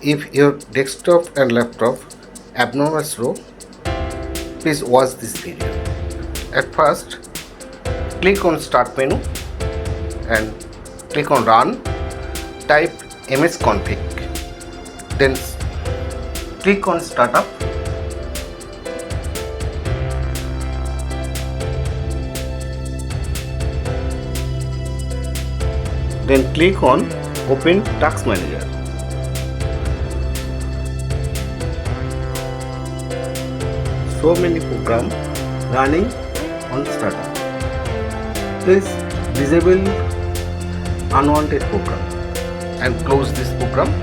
If your desktop and laptop abnormal slow, please watch this video. At first, click on Start menu and click on Run. Type msconfig. Then click on Startup. Then click on Open Task Manager. So many programs running on startup. Please disable unwanted program and close this program.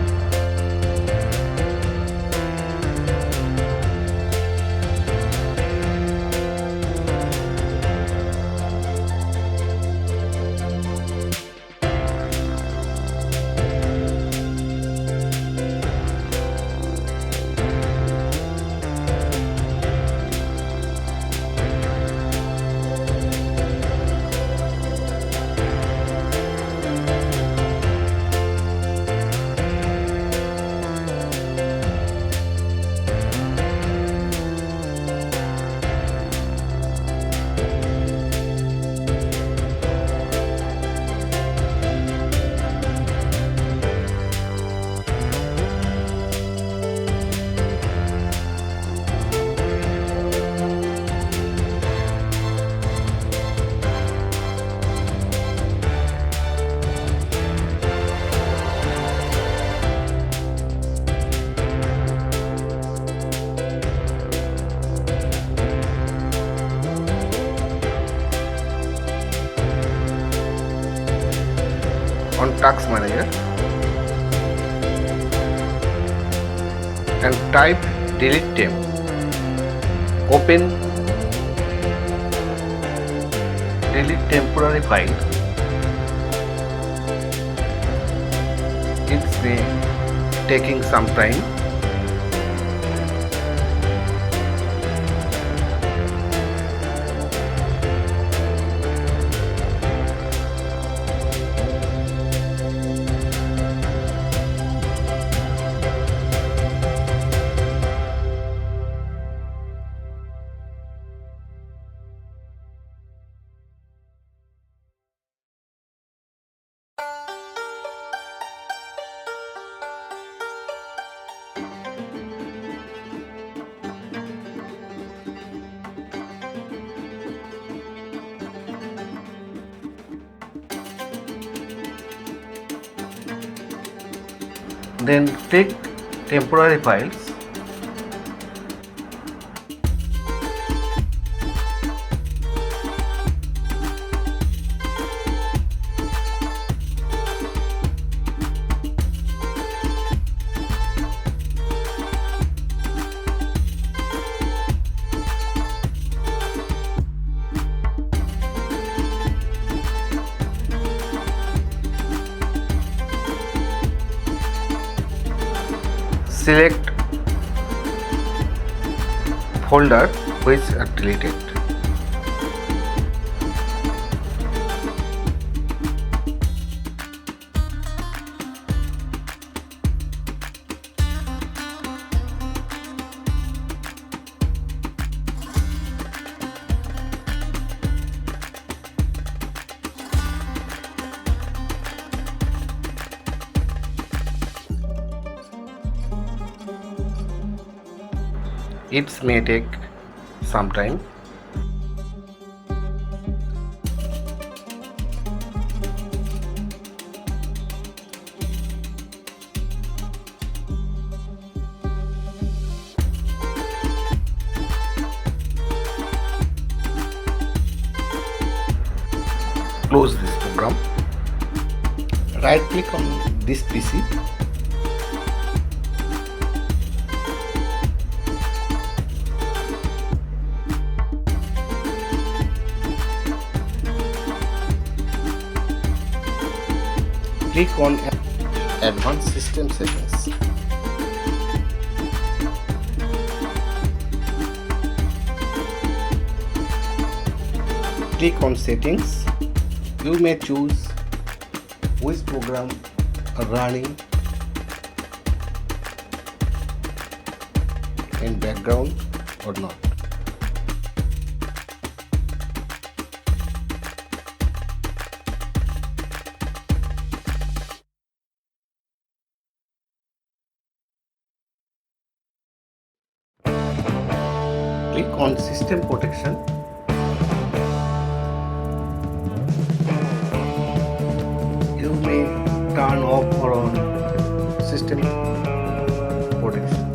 On Task Manager and type delete temp. Open delete temporary file. It's taking some time. Then click temporary files. Select folder which are deleted. It may take some time. Close this program. Right click on this PC. Click on Advanced System Settings. Click on Settings. You may choose which program are running in background or not. Click on System Protection. You may turn off or on System Protection.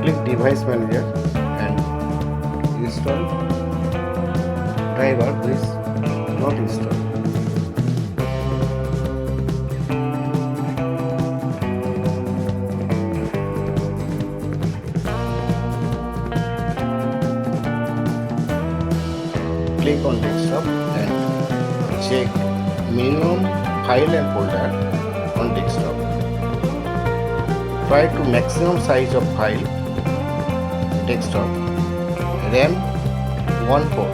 Click Device Manager and install driver which not installed. Click on desktop and check minimum file and folder on desktop. Try to maximum size of file desktop. RAM 14.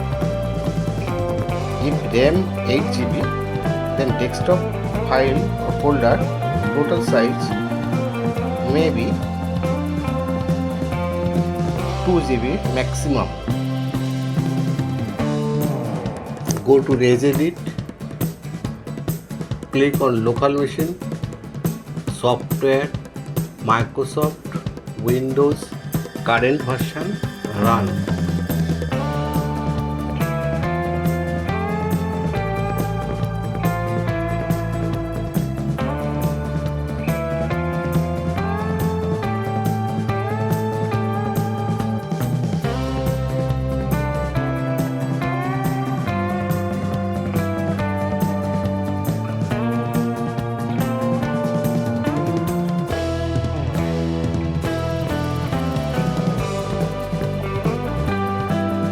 If RAM 8 GB, then desktop file or folder total size may be 2 GB maximum. Go to Regedit, click on local machine, software, Microsoft, Windows, current version, run.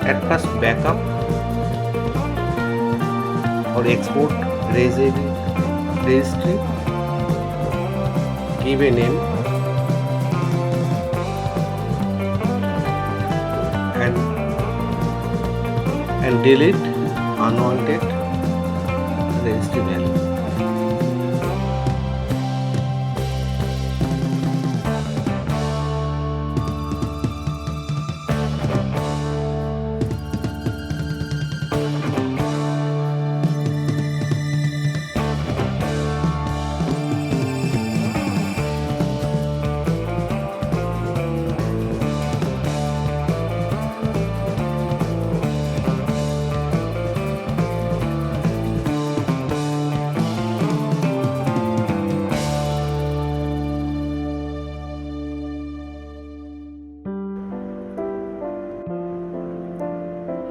At first backup or export registry, give a name and delete unwanted registry value.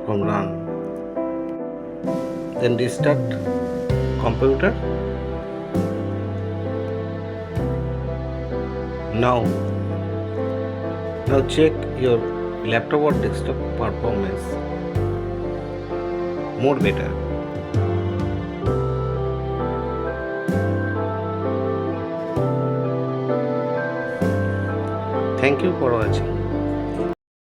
From run, then restart computer. Now check your laptop or desktop performance. More better. Thank you for watching.